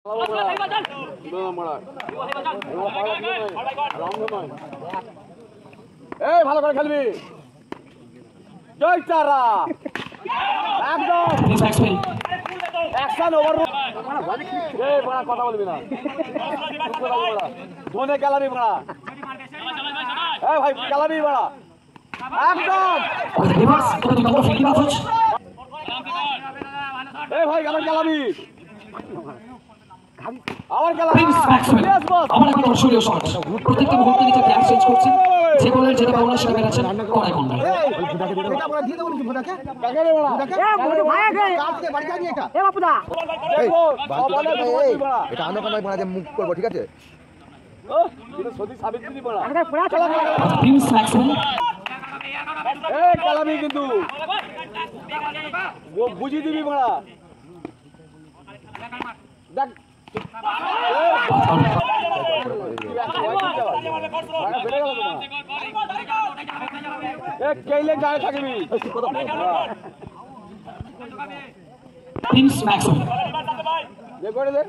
এই ভালো করে খেলবি জয় চারা একদম অ্যাকশন ওভার এই বড়া কথা বলবি না ধোনে খেলাবি বড়া এই ভাই খেলাবি বড়া একদম এই ভাই আমার খেলাবি আবার খেলাবি আমার এখন দর্শনীয় শট প্রত্যেকটা মুহূর্তে নিজে ক্যাচ চেঞ্জ করছেন যে বলের যেটা পাওনা সেটা বেরাচ্ছেন কড়াই কন্যা এটা বড় দিয়ে দেব নাকি ভোদাকে কাকে রে বড় এ ভাই কাট থেকে বাড়ি যাবি এটা এ বাপুদা এটা আমরা কোন বড় যে মুখ করব ঠিক আছে ও এটা সত্যি সাবিত্রী বড় আরে পুরা চলা প্রিন্স ম্যাক্সওয়েল এই খেলাবি কিন্তু ও বুঝি দিবি বড় দেখ কেইলে গায়ে থাকবি প্রিন্স ম্যাক্সওয়েল দে করে দে